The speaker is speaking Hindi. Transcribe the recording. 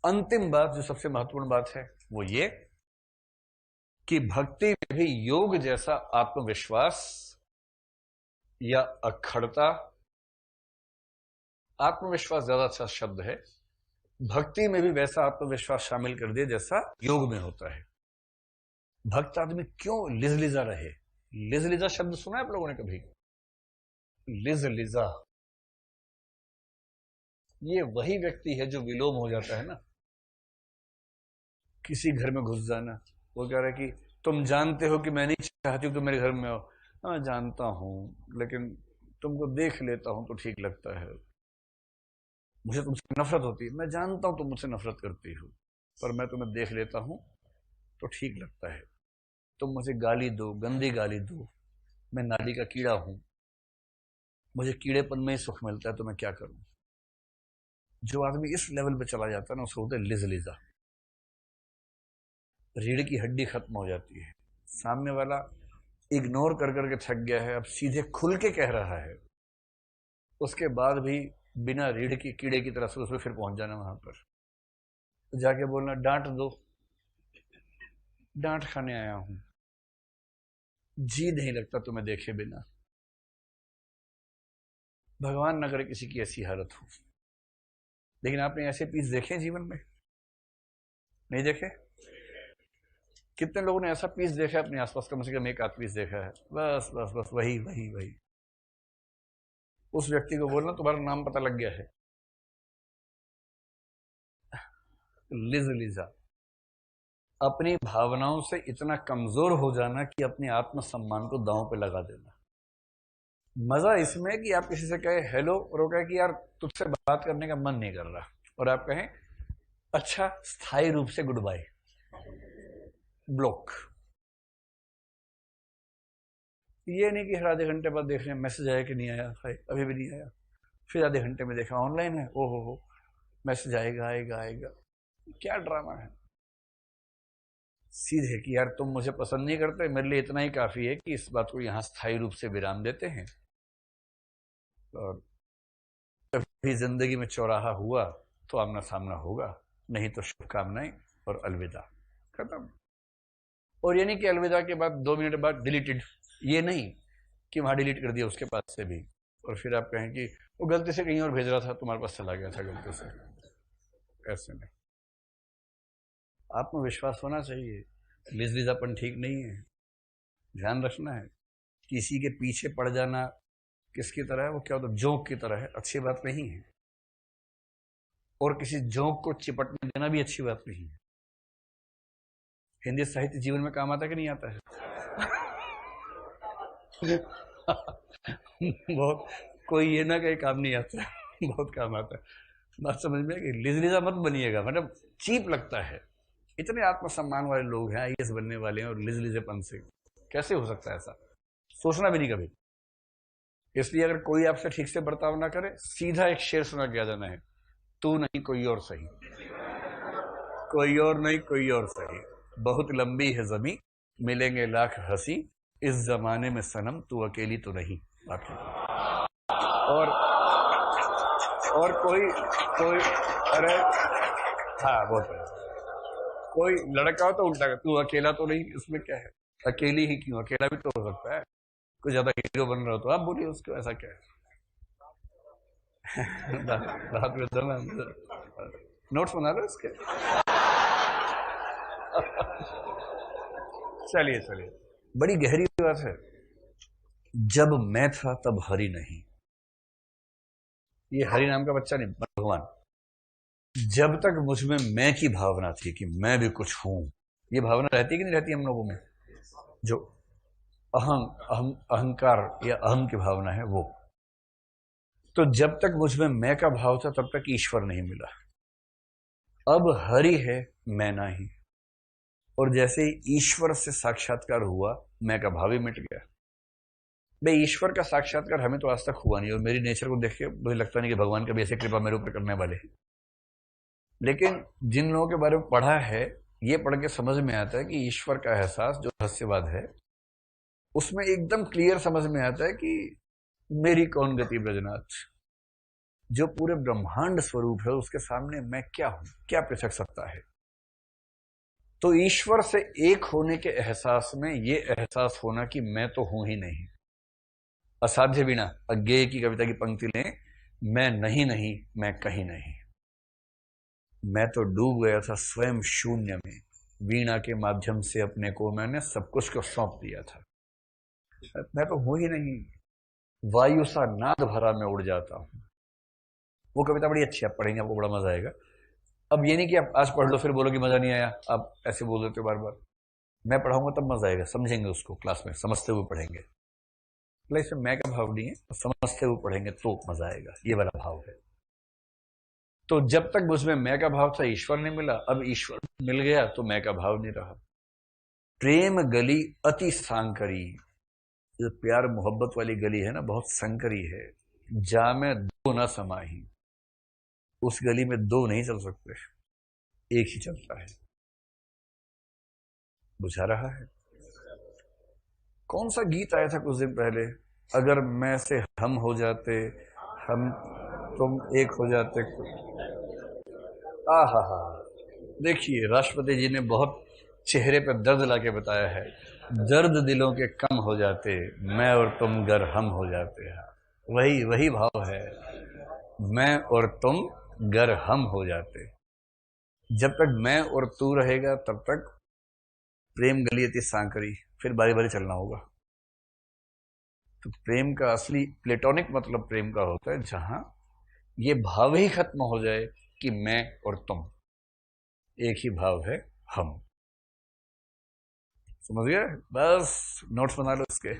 अंतिम बात, जो सबसे महत्वपूर्ण बात है, वो ये कि भक्ति में भी योग जैसा आत्मविश्वास या अखड़ता, आत्मविश्वास ज्यादा अच्छा शब्द है, भक्ति में भी वैसा आत्मविश्वास शामिल कर दिया जैसा योग में होता है। भक्त आदमी क्यों लिजलिजा रहे? लिजलिजा शब्द सुना है आप लोगों ने कभी? लिजलिजा, ये वही व्यक्ति है जो विलोम हो जाता है ना। किसी घर में घुस जाना, वो कह रहा है कि तुम जानते हो कि मैं नहीं चाहती हूं तुम मेरे घर में आओ। हाँ जानता हूं, लेकिन तुमको देख लेता हूं तो ठीक लगता है। मुझे तुमसे नफरत होती है, मैं जानता हूं तुम मुझसे नफरत करती हो, पर मैं तुम्हें देख लेता हूं तो ठीक लगता है। तुम मुझे गाली दो, गंदी गाली दो, मैं नाली का कीड़ा हूं, मुझे कीड़ेपन में ही सुख मिलता है, तो मैं क्या करूं। जो आदमी इस लेवल पे चला जाता है ना, उसको होता है लिजलिजा। रीढ़ की हड्डी खत्म हो जाती है। सामने वाला इग्नोर कर करके थक गया है, अब सीधे खुल के कह रहा है, उसके बाद भी बिना रीढ़ की कीड़े की तरह से उसमें फिर पहुंच जाना वहां पर, जाके बोलना डांट दो, डांट खाने आया हूं, जी नहीं लगता तुम्हें देखे बिना। भगवान न करे किसी की ऐसी हालत हो। लेकिन आपने ऐसे पीस देखे जीवन में? नहीं देखे? कितने लोगों ने ऐसा पीस देखा है अपने आसपास? कम से कम एक आध पीस देखा है। बस बस बस वही वही वही। उस व्यक्ति को बोलना तुम्हारा नाम पता लग गया है, लिजलिजा। अपनी भावनाओं से इतना कमजोर हो जाना कि अपने आत्मसम्मान को दांव पे लगा देना। मजा इसमें कि आप किसी से कहे हेलो और वो कहे कि यार तुझसे बात करने का मन नहीं कर रहा, और आप कहें अच्छा स्थायी रूप से गुड बाय, ब्लॉक। ये नहीं कि हर आधे घंटे बाद देख रहे हैं मैसेज आया कि नहीं आया, है अभी भी नहीं आया, फिर आधे घंटे में देखा ऑनलाइन है, ओ हो मैसेज आएगा आएगा आएगा। क्या ड्रामा है। सीधे कि यार तुम मुझे पसंद नहीं करते, मेरे लिए इतना ही काफी है कि इस बात को यहां स्थायी रूप से विराम देते हैं, और कभी जिंदगी में चौराहा हुआ तो आमना सामना होगा, नहीं तो शुभकामनाएं और अलविदा, खत्म। और ये नहीं कि अलविदा के बाद 2 मिनट बाद डिलीटेड, ये नहीं कि वहां डिलीट कर दिया उसके पास से भी, और फिर आप कहें कि वो गलती से कहीं और भेज रहा था, तुम्हारे पास चला गया था गलती से। ऐसे नहीं। आत्मविश्वास होना चाहिए। लिजलिजापन ठीक नहीं है, ध्यान रखना है। किसी के पीछे पड़ जाना किसकी तरह है? वो क्या होता है, जोंक की तरह है, अच्छी बात नहीं है। और किसी जोंक को चिपटने देना भी अच्छी बात नहीं है। हिंदी साहित्य जीवन में काम आता है कि नहीं आता है? बहुत, कोई ये ना कहीं काम नहीं आता, बहुत काम आता है। बात समझ में कि लिजलिजा मत बनिएगा, मतलब चीप लगता है। इतने आत्मसम्मान वाले लोग हैं, आईएएस बनने वाले हैं, और लिजलिजेपन से कैसे हो सकता है ऐसा? सोचना भी नहीं कभी। इसलिए अगर कोई आपसे ठीक से बर्ताव ना करे, सीधा एक शेर सुना के आ जाना है, तू नहीं कोई और सही, कोई और नहीं कोई और सही, बहुत लंबी है जमीन, मिलेंगे लाख हंसी, इस जमाने में सनम तू अकेली तो नहीं। बाकी और कोई कोई अरे हाँ बहुत बढ़िया। कोई लड़का हो तो उल्टा, तू अकेला तो नहीं, इसमें क्या है, अकेली ही क्यों, अकेला भी तो हो सकता है। कोई ज्यादा हीरो बन रहा हो तो आप बोलिए उसको, ऐसा क्या है। रात में दम है, नोट्स बना लो इसके। चलिए चलिए, बड़ी गहरी बात है। जब मैं था तब हरि नहीं, ये हरि नाम का बच्चा नहीं, भगवान। जब तक मुझ में मैं की भावना थी कि मैं भी कुछ हूं, ये भावना रहती कि नहीं रहती हम लोगों में? जो अहंकार या अहम की भावना है वो, तो जब तक मुझ में मैं का भाव था तब तक ईश्वर नहीं मिला। अब हरि है, मैं नहीं। और जैसे ही ईश्वर से साक्षात्कार हुआ, मैं का भाव ही मिट गया। भाई ईश्वर का साक्षात्कार हमें तो आज तक हुआ नहीं, और मेरी नेचर को देख के मुझे लगता नहीं कि भगवान कभी ऐसे कृपा मेरे ऊपर करने वाले हैं। लेकिन जिन लोगों के बारे में पढ़ा है, ये पढ़ के समझ में आता है कि ईश्वर का एहसास जो रहस्यवाद है, उसमें एकदम क्लियर समझ में आता है कि मेरी कौन गति ब्रजनाथ, जो पूरे ब्रह्मांड स्वरूप है, उसके सामने मैं क्या हूं, क्या पृथक सत्ता है। तो ईश्वर से एक होने के एहसास में ये एहसास होना कि मैं तो हूं ही नहीं। असाध्य वीणा अज्ञेय की कविता की पंक्ति लें, मैं नहीं नहीं, मैं कहीं नहीं। मैं तो डूब गया था स्वयं शून्य में, वीणा के माध्यम से अपने को मैंने सब कुछ को सौंप दिया था। मैं तो हूं ही नहीं, वायु सा नाद भरा मैं उड़ जाता हूं। वो कविता बड़ी अच्छी, आप पढ़ेंगे आपको बड़ा मजा आएगा। अब ये नहीं कि आप आज पढ़ लो फिर बोलो कि मजा नहीं आया, आप ऐसे बोल देते हो बार बार। मैं पढ़ाऊंगा तब मजा आएगा, समझेंगे उसको, क्लास में समझते हुए पढ़ेंगे। मतलब इसमें मैं का भाव नहीं है, समझते हुए पढ़ेंगे तो मजा आएगा, ये वाला भाव है। तो जब तक उसमें मैं का भाव था, ईश्वर नहीं मिला। अब ईश्वर मिल गया तो मैं का भाव नहीं रहा। प्रेम गली अति सांकरी, जो प्यार मोहब्बत वाली गली है ना, बहुत संकरी है। जा में दो ना समाही, उस गली में दो नहीं चल सकते, एक ही चलता है। बुझा रहा है? कौन सा गीत आया था कुछ दिन पहले, अगर मैं से हम हो जाते, हम तुम एक हो जाते। आ हा हा, देखिए राष्ट्रपति जी ने बहुत चेहरे पर दर्द लाके बताया है, दर्द दिलों के कम हो जाते, मैं और तुम गर हम हो जाते हैं। वही वही भाव है, मैं और तुम गर हम हो जाते। जब तक मैं और तू रहेगा तब तक प्रेम गली अति सांकरी, फिर बारी बारी चलना होगा। तो प्रेम का असली प्लेटोनिक मतलब प्रेम का होता है जहां ये भाव ही खत्म हो जाए कि मैं और तुम, एक ही भाव है हम। समझ गए? बस नोट्स बना लो इसके।